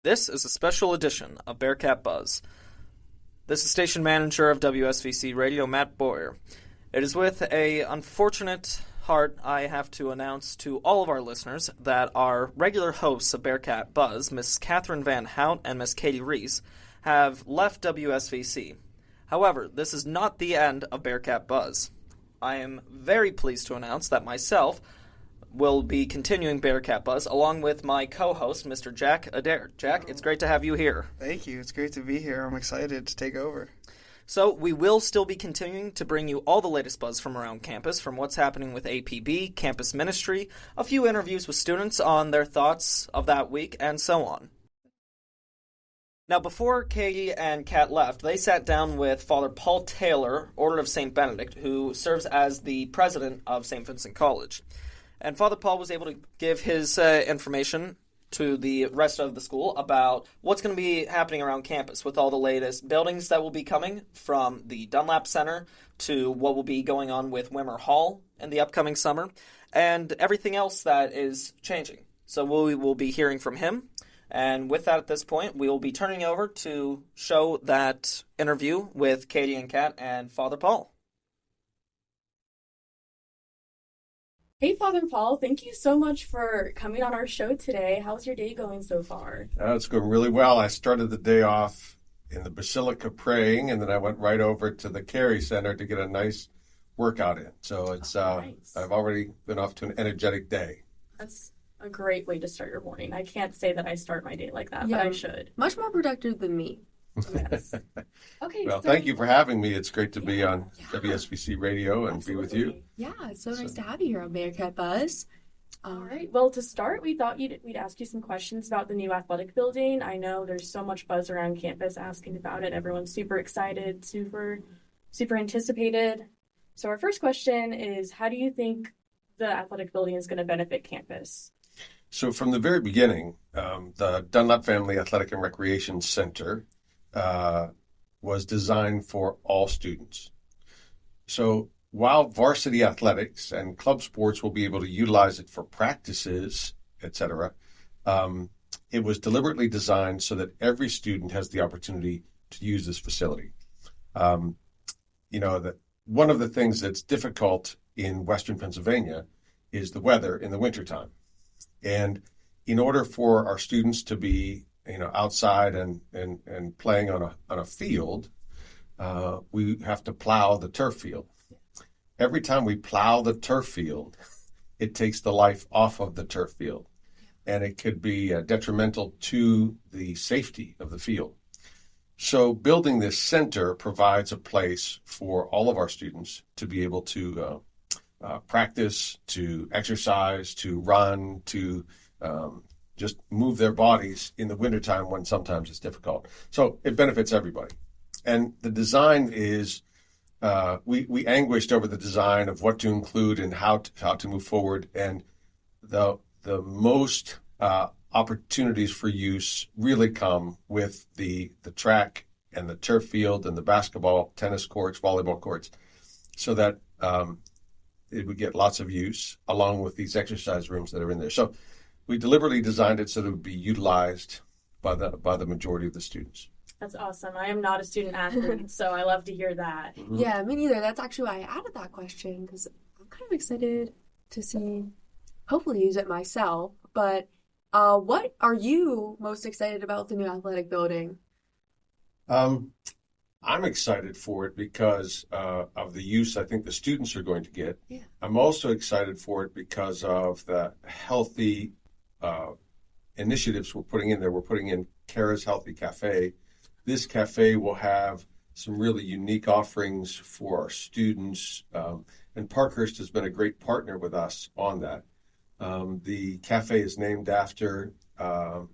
This is a special edition of Bearcat Buzz. This is station manager of WSVC Radio, Matt Boyer. It is with a unfortunate heart I have to announce to all of our listeners that our regular hosts of Bearcat Buzz, Miss Catherine Van Hout and Miss Katie Reese, have left WSVC. However, this is not the end of Bearcat Buzz. I am very pleased to announce that myself will be continuing Bearcat Buzz along with my co-host, Mr. Jack Adair. Jack, it's great to have you here. Thank you. It's great to be here. I'm excited to take over. So we will still be continuing to bring you all the latest buzz from around campus, from what's happening with APB, campus ministry, a few interviews with students on their thoughts of that week, and so on. Now, before Katie and Kat left, they sat down with Father Paul Taylor, Order of St. Benedict, who serves as the president of Saint Vincent College. And Father Paul was able to give his information to the rest of the school about what's going to be happening around campus with all the latest buildings that will be coming, from the Dunlap Center to what will be going on with Wimmer Hall in the upcoming summer, and everything else that is changing. So we will be hearing from him. And with that, at this point, we will be turning over to show that interview with Katie and Kat and Father Paul. Hey, Father Paul, thank you so much for coming on our show today. How's your day going so far? It's going really well. I started the day off in the Basilica praying, and then I went right over to the Carey Center to get a nice workout in. So it's nice. I've already been off to an energetic day. That's a great way to start your morning. I can't say that I start my day like that, but I should. Much more productive than me. Yes. Okay. Well, thank you for having me. It's great to be on WSVC Radio and be with you. Yeah, it's so nice to have you here on Bearcat Buzz. All right. Well, to start, we thought we'd ask you some questions about the new athletic building. I know there's so much buzz around campus asking about it. Everyone's super excited, super anticipated. So our first question is, how do you think the athletic building is going to benefit campus? So from the very beginning, the Dunlap Family Athletic and Recreation Center was designed for all students. So while varsity athletics and club sports will be able to utilize it for practices, etc., it was deliberately designed so that every student has the opportunity to use this facility. That one of the things that's difficult in Western Pennsylvania is the weather in the wintertime. And in order for our students to be outside and playing on a field, we have to plow the turf field. Every time we plow the turf field, it takes the life off of the turf field, and it could be detrimental to the safety of the field. So building this center provides a place for all of our students to be able to practice, to exercise, to run, to just move their bodies in the wintertime when sometimes it's difficult. So it benefits everybody. And the design is, we anguished over the design of what to include and how to move forward. And the most opportunities for use really come with the track and the turf field and the basketball, tennis courts, volleyball courts, so that it would get lots of use along with these exercise rooms that are in there. So we deliberately designed it so that it would be utilized by the majority of the students. That's awesome. I am not a student athlete, so I love to hear that. Mm-hmm. Yeah, me neither. That's actually why I added that question, because I'm kind of excited to hopefully use it myself. But what are you most excited about the new athletic building? I'm excited for it because of the use I think the students are going to get. Yeah. I'm also excited for it because of the healthy initiatives we're putting in there. We're putting in Kara's Healthy Cafe. This cafe will have some really unique offerings for our students, and Parkhurst has been a great partner with us on that. The cafe is named after a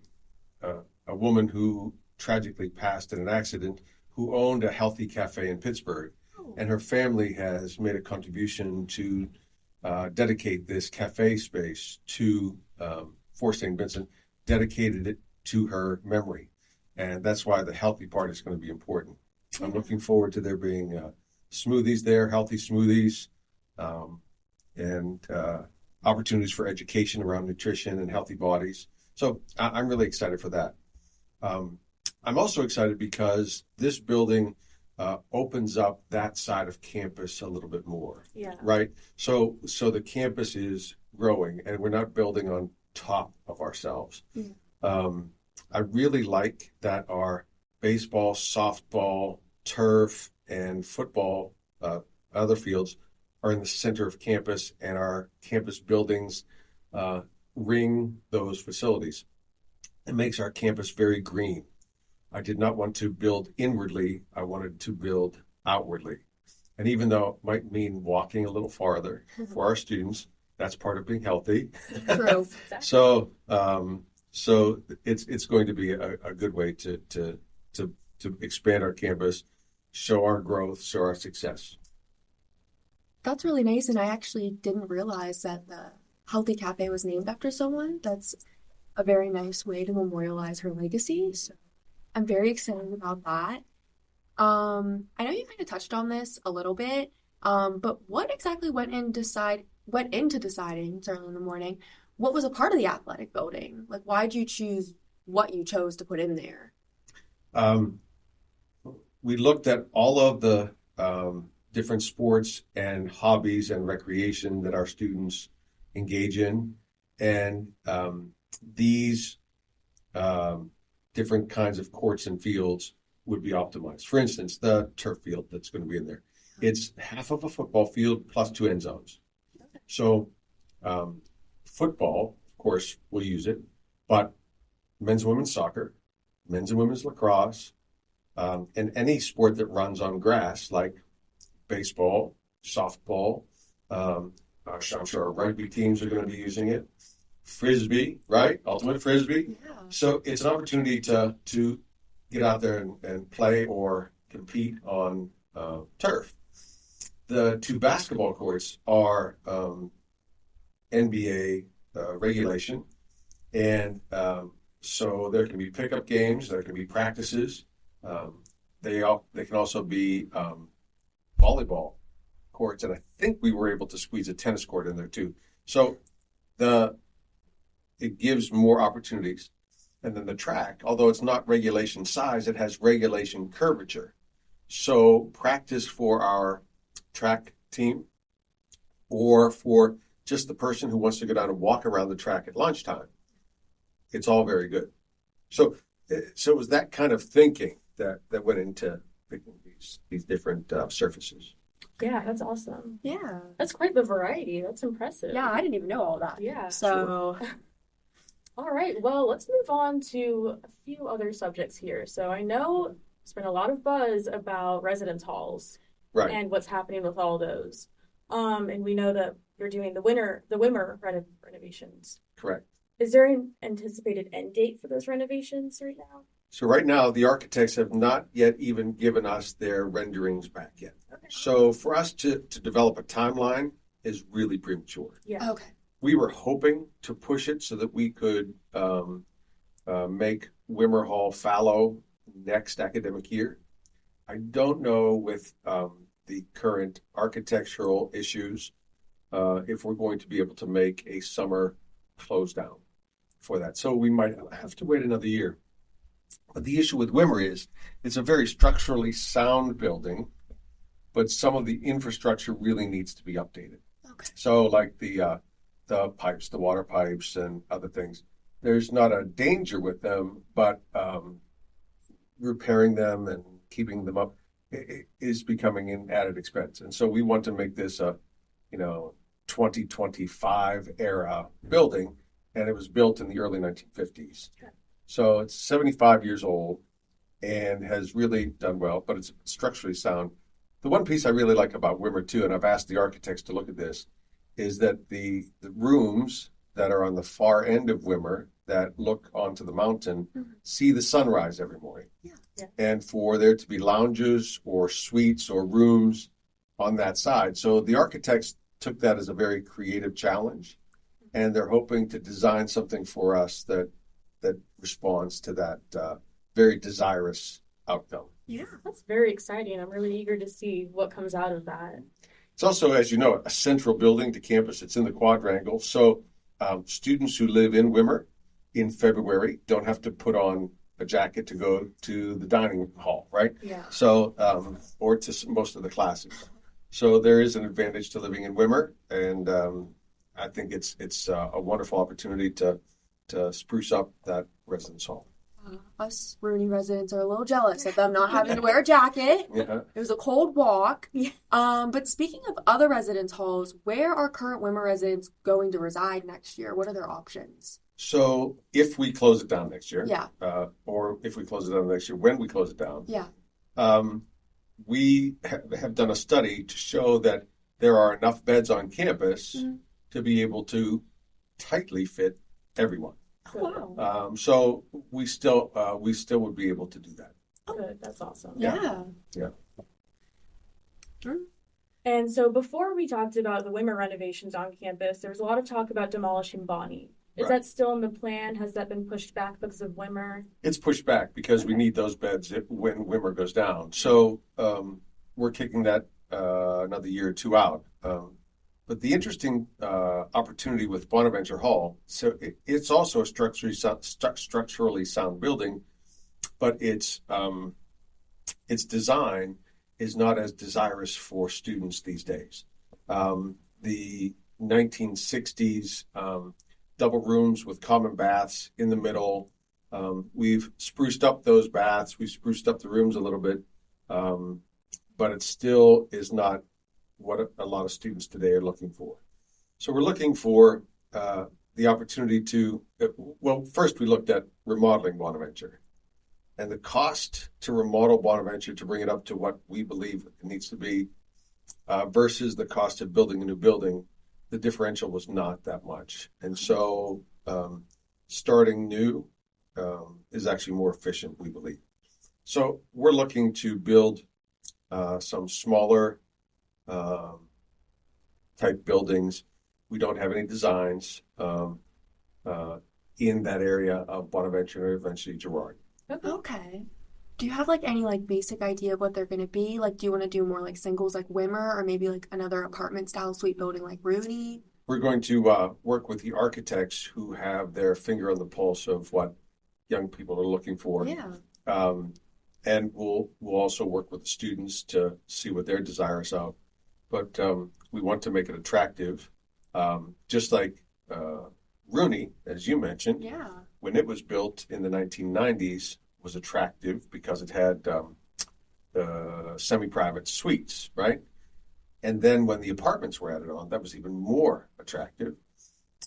woman who tragically passed in an accident, who owned a healthy cafe in Pittsburgh. And her family has made a contribution to dedicate this cafe space to for St. Vincent, dedicated it to her memory. And that's why the healthy part is going to be important. I'm looking forward to there being smoothies there, healthy smoothies, and opportunities for education around nutrition and healthy bodies. So I'm really excited for that. I'm also excited because this building opens up that side of campus a little bit more. Yeah. Right? So the campus is growing, and we're not building on top of ourselves. I really like that our baseball, softball, turf, and football, other fields, are in the center of campus, and our campus buildings ring those facilities. It makes our campus very green. I did not want to build inwardly. I wanted to build outwardly. And even though it might mean walking a little farther for our students, that's part of being healthy. True. So it's going to be a good way to expand our campus, show our growth, show our success. That's really nice, and I actually didn't realize that the Healthy Cafe was named after someone. That's a very nice way to memorialize her legacy. So I'm very excited about that. I know you kind of touched on this a little bit, but what exactly went into deciding, certainly in the morning, what was a part of the athletic building? Like, why did you choose what you chose to put in there? We looked at all of the different sports and hobbies and recreation that our students engage in, and these different kinds of courts and fields would be optimized. For instance, the turf field that's going to be in there. It's half of a football field plus 2 end zones. So football, of course, will use it, but men's and women's soccer, men's and women's lacrosse, and any sport that runs on grass, like baseball, softball, I'm sure our rugby teams are going to be using it. Frisbee, right? Ultimate Frisbee. Yeah. So it's an opportunity to get out there and play or compete on turf. The 2 basketball courts are NBA regulation, and so there can be pickup games, there can be practices. They can also be volleyball courts, and I think we were able to squeeze a tennis court in there too. So it gives more opportunities. And then the track, although it's not regulation size, it has regulation curvature. So practice for our track team or for just the person who wants to go down and walk around the track at lunchtime, it's all very good. So it was that kind of thinking that went into picking these different surfaces. Yeah, that's awesome. Yeah. That's quite the variety. That's impressive. Yeah, I didn't even know all that. Yeah. So, All right, well, let's move on to a few other subjects here. So I know there's been a lot of buzz about residence halls Right. and what's happening with all those. And we know that you're doing the Wimmer renovations. Correct. Is there an anticipated end date for those renovations right now? So right now, the architects have not yet even given us their renderings back yet. Okay. So for us to develop a timeline is really premature. Yeah. okay. We were hoping to push it so that we could make Wimmer Hall fallow next academic year. I don't know with the current architectural issues if we're going to be able to make a summer close down for that. So we might have to wait another year. But the issue with Wimmer is it's a very structurally sound building, but some of the infrastructure really needs to be updated. Okay. So like the pipes, the water pipes and other things, there's not a danger with them, but repairing them and keeping them up is becoming an added expense. And so we want to make this a 2025 era building, and it was built in the early 1950s. Okay. So it's 75 years old and has really done well, but it's structurally sound. The one piece I really like about Wimmer too, and I've asked the architects to look at this, is that the rooms that are on the far end of Wimmer that look onto the mountain see the sunrise every morning. Yeah. Yeah. And for there to be lounges or suites or rooms on that side. So the architects took that as a very creative challenge, and they're hoping to design something for us that responds to that very desirous outcome. Yeah, that's very exciting. I'm really eager to see what comes out of that. It's also, as you know, a central building to campus. It's in the quadrangle. So students who live in Wimmer in February don't have to put on a jacket to go to the dining hall, right? Yeah. So, or to most of the classes. So there is an advantage to living in Wimmer, and I think it's a wonderful opportunity to spruce up that residence hall. Us Rooney residents are a little jealous of them not having to wear a jacket. Yeah. It was a cold walk. Yeah. But speaking of other residence halls, where are current Wimmer residents going to reside next year? What are their options? So if we close it down next year, Yeah. Or if we close it down next year, when we close it down, Yeah. We have done a study to show that there are enough beds on campus to be able to tightly fit everyone. Oh, wow. So we still would be able to do that. Good. That's awesome. Yeah. Yeah. And so before we talked about the Wimmer renovations on campus, there was a lot of talk about demolishing Bonnie. Is that still in the plan? Has that been pushed back because of Wimmer? It's pushed back because we need those beds when Wimmer goes down. So we're kicking that another year or two out. But the interesting opportunity with Bonaventure Hall, so it's also a structurally sound building, but its design is not as desirous for students these days. The 1960s double rooms with common baths in the middle. We've spruced up those baths. We've spruced up the rooms a little bit, but it still is not what a lot of students today are looking for. So we're looking for the opportunity to, well, first we looked at remodeling Bonaventure. And the cost to remodel Bonaventure to bring it up to what we believe it needs to be versus the cost of building a new building, the differential was not that much. And so starting new is actually more efficient, we believe. So we're looking to build some smaller type buildings. We don't have any designs in that area of Bonaventure and eventually Girard. Okay. Do you have any basic idea of what they're going to be? Do you want to do more singles like Wimmer, or maybe another apartment style suite building like Rooney? We're going to work with the architects who have their finger on the pulse of what young people are looking for. Yeah. And we'll also work with the students to see what their desires are. But we want to make it attractive, just like Rooney, as you mentioned. Yeah. When it was built in the 1990s, was attractive because it had semi-private suites, right? And then when the apartments were added on, that was even more attractive.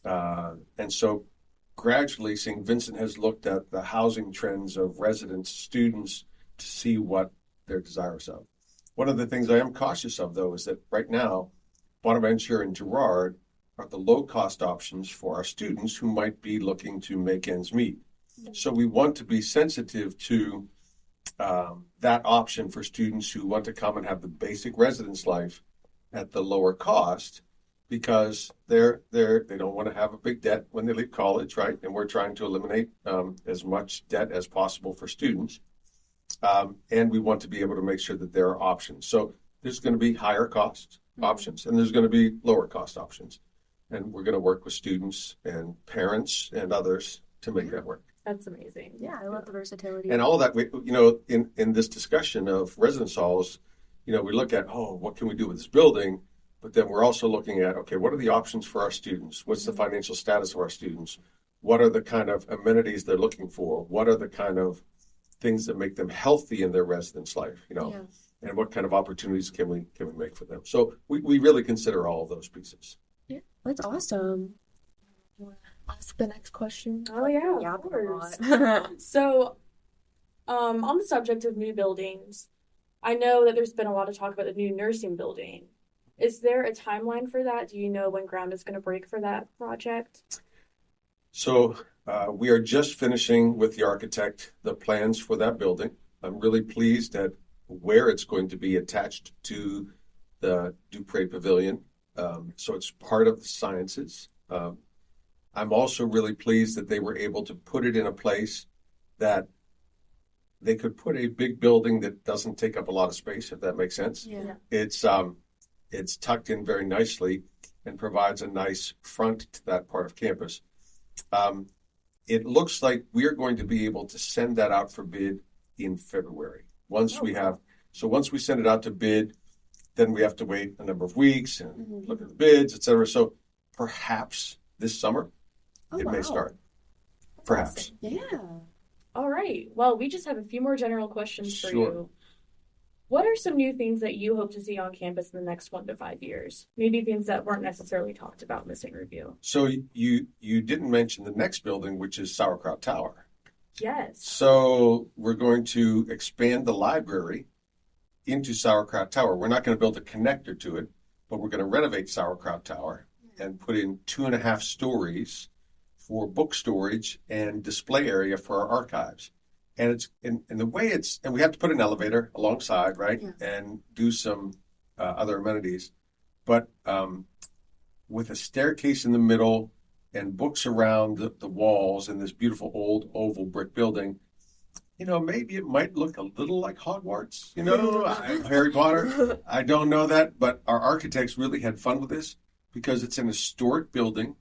And so gradually, Saint Vincent has looked at the housing trends of residents, students, to see what their desires are. One of the things I am cautious of, though, is that right now, Bonaventure and Girard are the low-cost options for our students who might be looking to make ends meet. So we want to be sensitive to that option for students who want to come and have the basic residence life at the lower cost, because they don't want to have a big debt when they leave college, right? And we're trying to eliminate as much debt as possible for students. And we want to be able to make sure that there are options. So there's going to be higher cost options, and there's going to be lower cost options. And we're going to work with students and parents and others to make that work. That's amazing. Yeah, I love the versatility. And all that, in this discussion of residence halls, we look at, what can we do with this building? But then we're also looking at, okay, what are the options for our students? What's the financial status of our students? What are the kind of amenities they're looking for? What are the kind of things that make them healthy in their residence life, Yeah. And what kind of opportunities can we make for them? So we really consider all of those pieces. Yeah, that's awesome. You want to ask the next question? Oh, yeah, Yeah, of course. So, on the subject of new buildings, I know that there's been a lot of talk about the new nursing building. Is there a timeline for that? Do you know when ground is going to break for that project? So we are just finishing with the architect the plans for that building. I'm really pleased at where it's going to be attached to the Dupre Pavilion. So it's part of the sciences. I'm also really pleased that they were able to put it in a place that they could put a big building that doesn't take up a lot of space, if that makes sense. Yeah. It's tucked in very nicely and provides a nice front to that part of campus. it looks like we're going to be able to send that out for bid in February. Once we send it out to bid, then we have to wait a number of weeks and look at the bids, et cetera. So perhaps this summer it may start. Perhaps. Yeah. All right. Well, we just have a few more general questions for you. What are some new things that you hope to see on campus in the next 1 to 5 years? Maybe things that weren't necessarily talked about in this interview. So you didn't mention the next building, which is Sauerkraut Tower. Yes. So we're going to expand the library into Sauerkraut Tower. We're not going to build a connector to it, but we're going to renovate Sauerkraut Tower and put in 2.5 stories for book storage and display area for our archives. And it's in the way and we have to put an elevator alongside, right? Yeah. And do some other amenities. But with a staircase in the middle and books around the walls in this beautiful old oval brick building, maybe it might look a little like Hogwarts, Harry Potter. I don't know that, but our architects really had fun with this because it's an historic building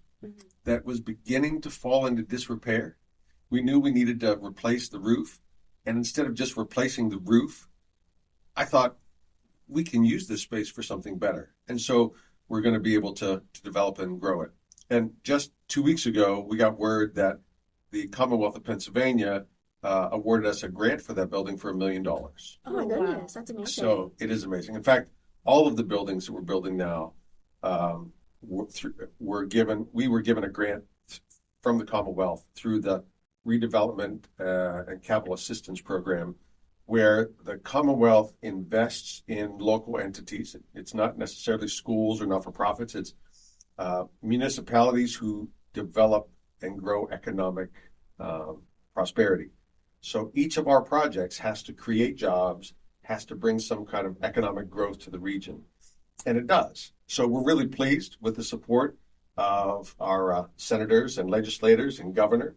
that was beginning to fall into disrepair. We knew we needed to replace the roof. And instead of just replacing the roof, I thought we can use this space for something better. And so we're going to be able to develop and grow it. And just 2 weeks ago, we got word that the Commonwealth of Pennsylvania awarded us a grant for that building for $1 million. Oh my goodness, that's amazing. So it is amazing. In fact, all of the buildings that we're building now, we were given a grant from the Commonwealth through the Redevelopment and Capital Assistance Program, where the Commonwealth invests in local entities. It's not necessarily schools or not-for-profits. It's municipalities who develop and grow economic prosperity. So each of our projects has to create jobs, has to bring some kind of economic growth to the region. And it does. So we're really pleased with the support of our senators and legislators and governor.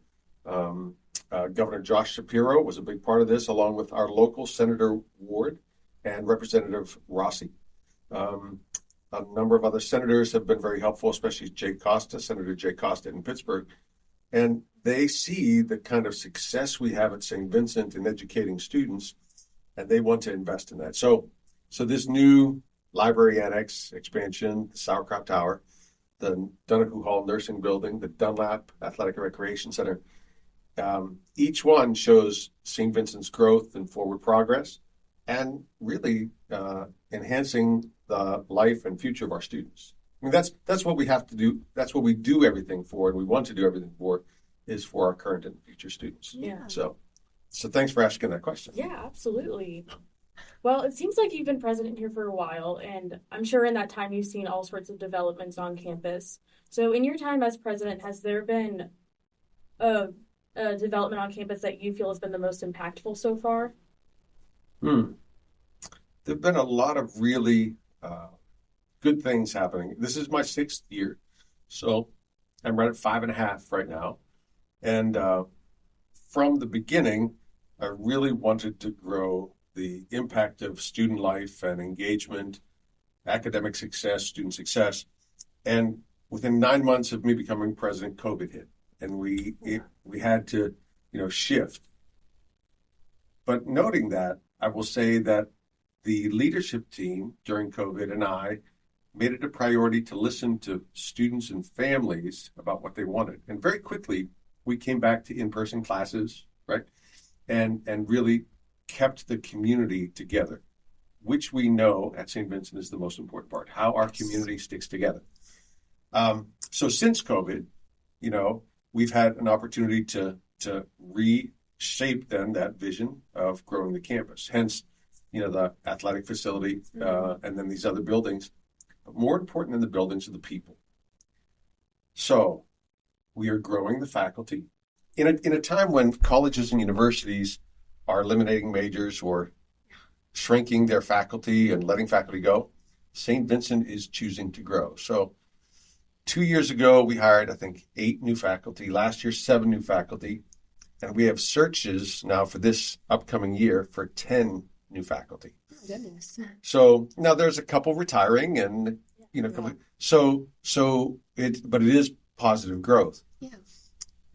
Governor Josh Shapiro was a big part of this, along with our local Senator Ward and Representative Rossi. A number of other senators have been very helpful, especially Senator Jay Costa in Pittsburgh. And they see the kind of success we have at Saint Vincent in educating students, and they want to invest in that. So this new library annex expansion, the Sauerkraut Tower, the Donahue Hall Nursing Building, the Dunlap Athletic and Recreation Center, each one shows St. Vincent's growth and forward progress and really enhancing the life and future of our students. I mean, that's what we have to do. That's what we do everything for, and we want to do everything for, is for our current and future students. Yeah. So thanks for asking that question. Yeah, absolutely. Well, it seems like you've been president here for a while, and I'm sure in that time you've seen all sorts of developments on campus. So in your time as president, has there been a development on campus that you feel has been the most impactful so far? There have been a lot of really good things happening. This is my 6th year, so I'm right at 5.5 right now. And from the beginning, I really wanted to grow the impact of student life and engagement, academic success, student success. And within 9 months of me becoming president, COVID hit, and we had to, shift. But noting that, I will say that the leadership team during COVID and I made it a priority to listen to students and families about what they wanted. And very quickly, we came back to in-person classes, right? And really kept the community together, which we know at St. Vincent is the most important part, how our community sticks together. So since COVID, we've had an opportunity to reshape then that vision of growing the campus. Hence, the athletic facility and then these other buildings. But more important than the buildings are the people. So we are growing the faculty. In a time when colleges and universities are eliminating majors or shrinking their faculty and letting faculty go, St. Vincent is choosing to grow. So 2 years ago, we hired, I think, 8 new faculty. Last year, 7 new faculty. And we have searches now for this upcoming year for 10 new faculty. Oh, goodness. So now there's a couple retiring and, but it is positive growth. Yeah.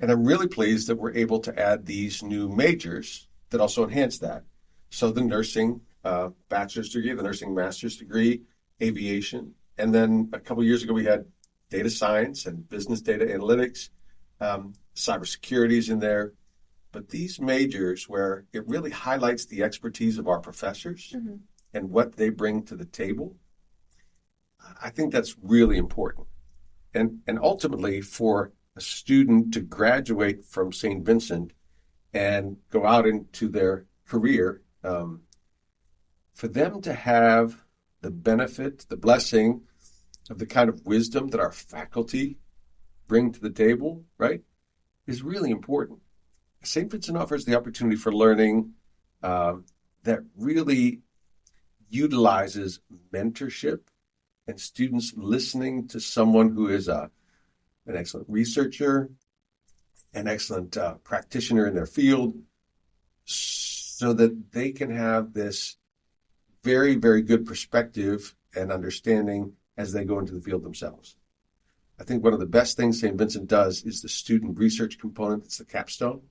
And I'm really pleased that we're able to add these new majors that also enhance that. So the nursing bachelor's degree, the nursing master's degree, aviation. And then a couple of years ago, we had data science and business data analytics, cybersecurity is in there. But these majors where it really highlights the expertise of our professors and what they bring to the table, I think that's really important. And ultimately, for a student to graduate from Saint Vincent and go out into their career, for them to have the benefit, the blessing of the kind of wisdom that our faculty bring to the table, right, is really important. St. Vincent offers the opportunity for learning that really utilizes mentorship and students listening to someone who is an excellent researcher, an excellent practitioner in their field, so that they can have this very, very good perspective and understanding as they go into the field themselves. I think one of the best things St. Vincent does is the student research component. It's the capstone.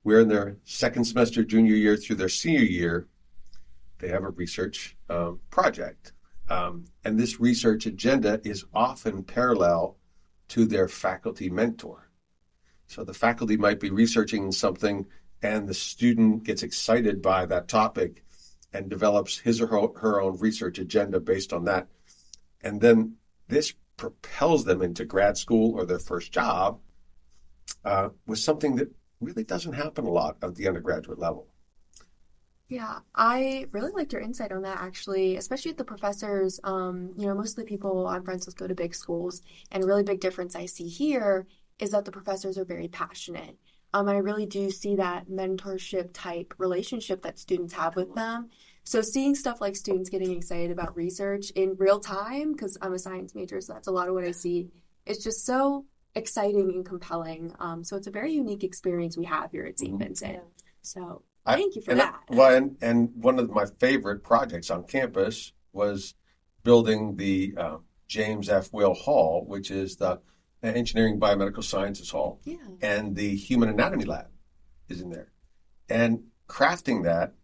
We're in their second semester, junior year through their senior year. They have a research project. And this research agenda is often parallel to their faculty mentor. So the faculty might be researching something and the student gets excited by that topic and develops his or her own research agenda based on that. And then this propels them into grad school or their first job with something that really doesn't happen a lot at the undergraduate level. Yeah, I really liked your insight on that, actually, especially with the professors. Most of the people I'm friends with go to big schools, and a really big difference I see here is that the professors are very passionate. I really do see that mentorship type relationship that students have with them. So seeing stuff like students getting excited about research in real time, because I'm a science major, so that's a lot of what I see, it's just so exciting and compelling. So it's a very unique experience we have here at St. Vincent. So thank you for that. And one of my favorite projects on campus was building the James F. Will Hall, which is the Engineering Biomedical Sciences Hall. Yeah. And the Human Anatomy Lab is in there. And crafting that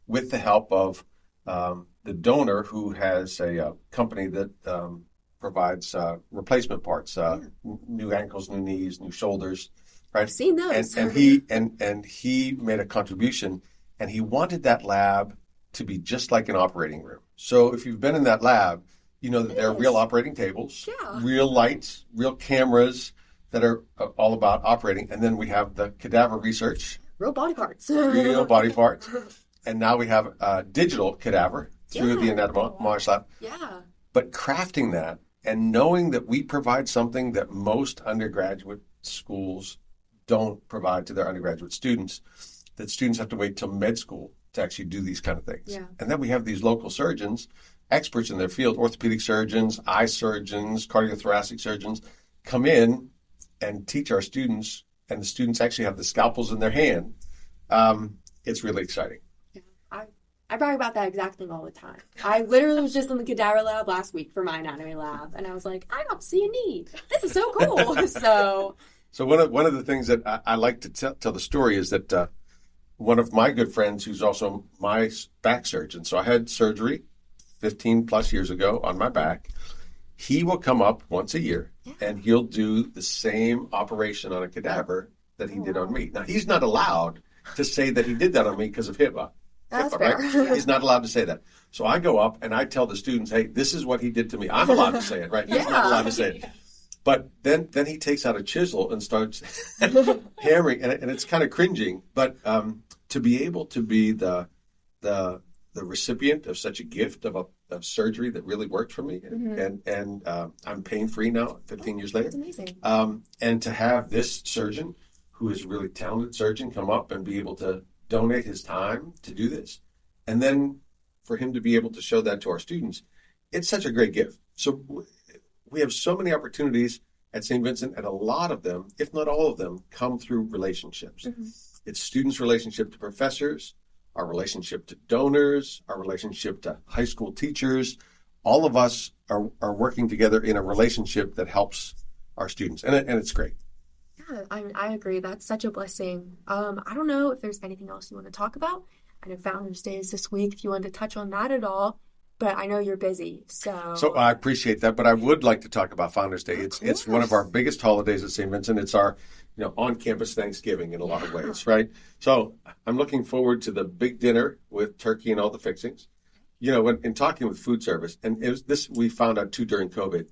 with the help of the donor who has a company that provides replacement parts, new ankles, new knees, new shoulders. Right? I've seen those. And he made a contribution, and he wanted that lab to be just like an operating room. So if you've been in that lab, you know that there are real operating tables, real lights, real cameras that are all about operating. And then we have the cadaver research. Real body parts. Real body parts. And now we have a digital cadaver through the Anatomy Lab. Yeah. But crafting that and knowing that we provide something that most undergraduate schools don't provide to their undergraduate students, that students have to wait till med school to actually do these kind of things. Yeah. And then we have these local surgeons, experts in their field, orthopedic surgeons, eye surgeons, cardiothoracic surgeons, come in and teach our students, and the students actually have the scalpels in their hand. It's really exciting. Yeah. I brag about that exact thing all the time. I literally was just in the cadaver lab last week for my anatomy lab, and I was like, I got to see a knee. This is so cool. So one of the things that I like to tell the story is that one of my good friends, who's also my back surgeon, so I had surgery 15 plus years ago on my back. He will come up once a year and he'll do the same operation on a cadaver that he did on me. Now, he's not allowed to say that he did that on me because of HIPAA. That's fair. Right? He's not allowed to say that. So I go up and I tell the students, hey, this is what he did to me. I'm allowed to say it, right? He's not allowed to say it. But then he takes out a chisel and starts hammering, and it's kind of cringing. But to be able to be the recipient of such a gift of surgery that really worked for me, and I'm pain-free now, 15 years later. That's amazing. And to have this surgeon, who is a really talented surgeon, come up and be able to donate his time to do this, and then for him to be able to show that to our students, it's such a great gift. So we have so many opportunities at St. Vincent, and a lot of them, if not all of them, come through relationships. It's students' relationship to professors, our relationship to donors, our relationship to high school teachers. All of us are working together in a relationship that helps our students, and it's great. Yeah, Yeah, I agree. That's such a blessing. I don't know if there's anything else you want to talk about. I know Founders Day is this week, if you wanted to touch on that at all, but I know you're busy, so. So I appreciate that, but I would like to talk about Founders Day. It's one of our biggest holidays at St. Vincent. It's our on-campus Thanksgiving in a lot of ways, right? So I'm looking forward to the big dinner with turkey and all the fixings. When in talking with food service, and it was this we found out too during COVID,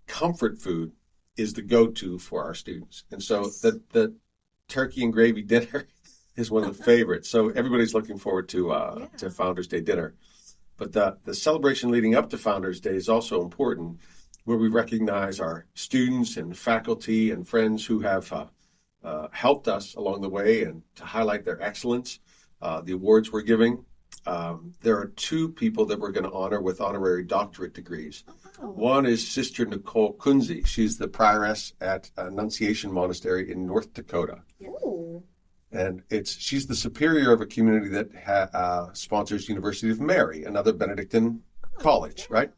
comfort food is the go-to for our students, and so the turkey and gravy dinner is one of the favorites. So everybody's looking forward to Founders Day dinner. But the celebration leading up to Founders Day is also important, where we recognize our students and faculty and friends who have helped us along the way and to highlight their excellence. The awards we're giving. There are two people that we're going to honor with honorary doctorate degrees. Oh. One is Sister Nicole Kunze. She's the prioress at Annunciation Monastery in North Dakota. Ooh. And she's the superior of a community that sponsors University of Mary, another Benedictine college, right?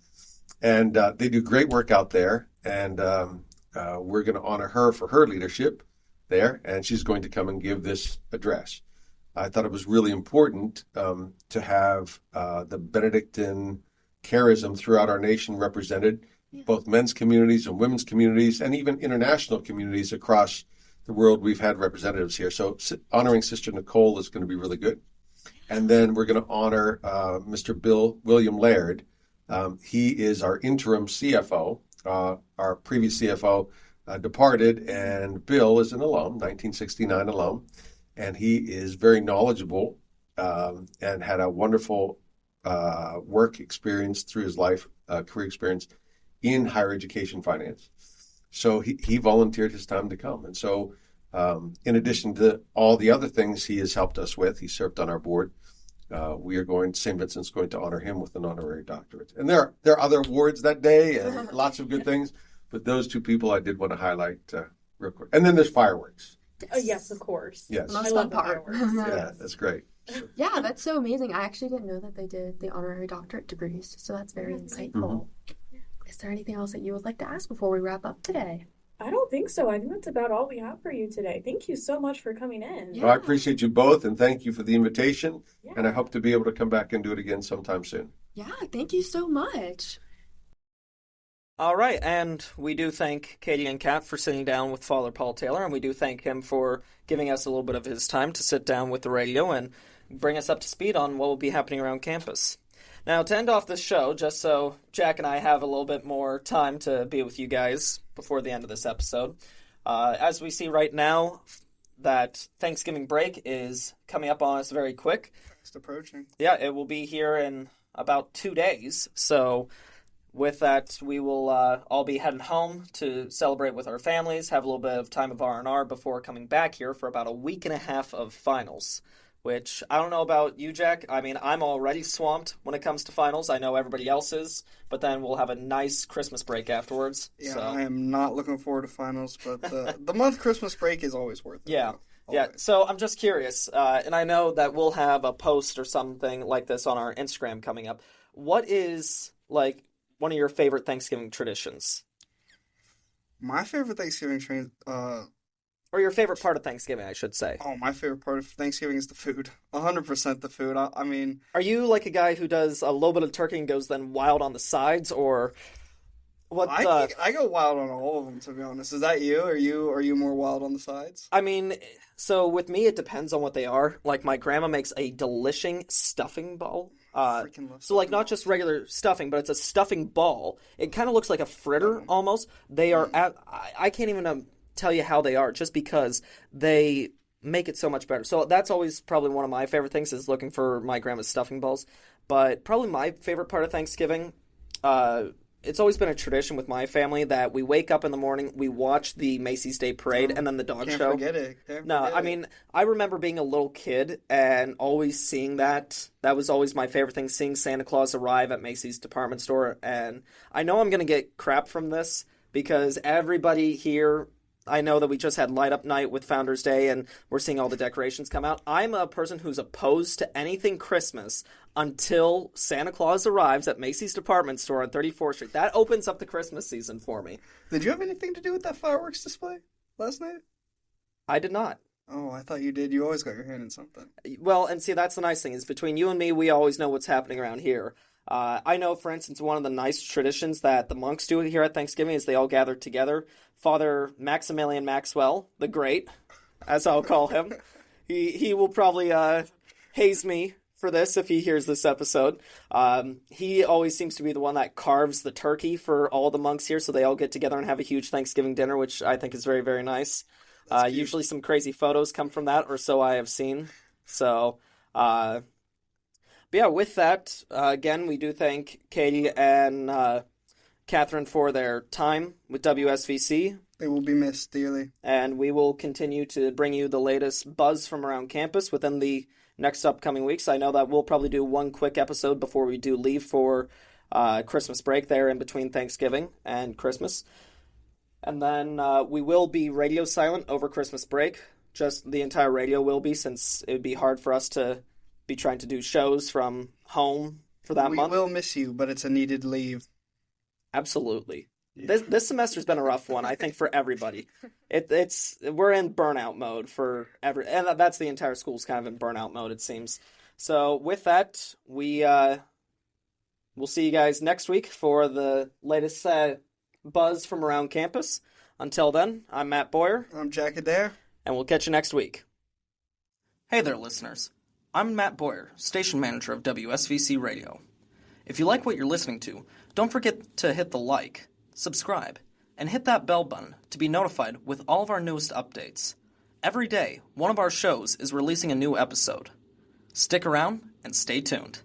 And they do great work out there. And we're going to honor her for her leadership there. And she's going to come and give this address. I thought it was really important to have the Benedictine charism throughout our nation represented, both men's communities and women's communities, and even international communities across the world. We've had representatives here. So honoring Sister Nicole is going to be really good. And then we're going to honor Mr. William Laird. He is our interim CFO. Our previous CFO departed, and Bill is an alum, 1969 alum. And he is very knowledgeable and had a wonderful work experience through his life, career experience in higher education finance. So he volunteered his time to come. And so in addition to all the other things he has helped us with, he served on our board. St. Vincent's going to honor him with an honorary doctorate. And there are other awards that day and lots of good things. But those two people I did want to highlight real quick. And then there's fireworks. Yes, of course. Yes. Most fun part. Yeah, that's great. Yeah, that's so amazing. I actually didn't know that they did the honorary doctorate degrees, so that's very insightful. Mm-hmm. Is there anything else that you would like to ask before we wrap up today? I don't think so. I think that's about all we have for you today. Thank you so much for coming in. Yeah. Well, I appreciate you both, and thank you for the invitation. Yeah. And I hope to be able to come back and do it again sometime soon. Yeah, thank you so much. All right, and we do thank Katie and Kat for sitting down with Father Paul Taylor, and we do thank him for giving us a little bit of his time to sit down with the radio and bring us up to speed on what will be happening around campus. Now, to end off this show, just so Jack and I have a little bit more time to be with you guys before the end of this episode, as we see right now, that Thanksgiving break is coming up on us very quick. It's approaching. Yeah, it will be here in about 2 days, so with that, we will all be heading home to celebrate with our families, have a little bit of time of R&R before coming back here for about a week and a half of finals, which I don't know about you, Jack. I mean, I'm already swamped when it comes to finals. I know everybody else is, but then we'll have a nice Christmas break afterwards. Yeah, so. I am not looking forward to finals, but the month Christmas break is always worth it. Yeah. Yeah, so I'm just curious, and I know that we'll have a post or something like this on our Instagram coming up. What is, one of your favorite Thanksgiving traditions? My favorite Thanksgiving tradition, or your favorite part of Thanksgiving, I should say. Oh, my favorite part of Thanksgiving is the food. 100% the food. I mean... Are you like a guy who does a little bit of turkey and goes then wild on the sides, or what? I go wild on all of them, to be honest. Is that you? Are you more wild on the sides? I mean, so with me, it depends on what they are. Like, my grandma makes a delicious stuffing ball. So, not just regular stuffing, but it's a stuffing ball. It kind of looks like a fritter, almost. They are, I can't even tell you how they are, just because they make it so much better. So that's always probably one of my favorite things, is looking for my grandma's stuffing balls. But probably my favorite part of Thanksgiving, it's always been a tradition with my family that we wake up in the morning, we watch the Macy's Day Parade, and then the dog show. Forget it. I mean, I remember being a little kid and always seeing that. That was always my favorite thing, seeing Santa Claus arrive at Macy's department store. And I know I'm going to get crap from this, because everybody here, I know that we just had Light Up Night with Founders Day, and we're seeing all the decorations come out. I'm a person who's opposed to anything Christmas until Santa Claus arrives at Macy's department store on 34th Street. That opens up the Christmas season for me. Did you have anything to do with that fireworks display last night? I did not. Oh, I thought you did. You always got your hand in something. Well, and see, that's the nice thing, is between you and me, we always know what's happening around here. I know, for instance, one of the nice traditions that the monks do here at Thanksgiving is they all gather together. Father Maximilian Maxwell, the Great, as I'll call him, he will probably haze me for this if he hears this episode. He always seems to be the one that carves the turkey for all the monks here, so they all get together and have a huge Thanksgiving dinner, which I think is very, very nice. Usually some crazy photos come from that, or so I have seen. So, but yeah, with that, again, we do thank Katie and Catherine for their time with WSVC. They will be missed dearly. And we will continue to bring you the latest buzz from around campus within the next upcoming weeks. I know that we'll probably do one quick episode before we do leave for Christmas break there in between Thanksgiving and Christmas. And then we will be radio silent over Christmas break. Just the entire radio will be, since it would be hard for us to be trying to do shows from home for that month. We will miss you, but it's a needed leave. Absolutely. Yeah. This semester's been a rough one, I think, for everybody. We're in burnout mode and that's the entire school's kind of in burnout mode, it seems. So with that, we'll see you guys next week for the latest buzz from around campus. Until then, I'm Matt Boyer. I'm Jack Adair. And we'll catch you next week. Hey there, listeners. I'm Matt Boyer, station manager of WSVC Radio. If you like what you're listening to, don't forget to hit the like, subscribe, and hit that bell button to be notified with all of our newest updates. Every day, one of our shows is releasing a new episode. Stick around and stay tuned.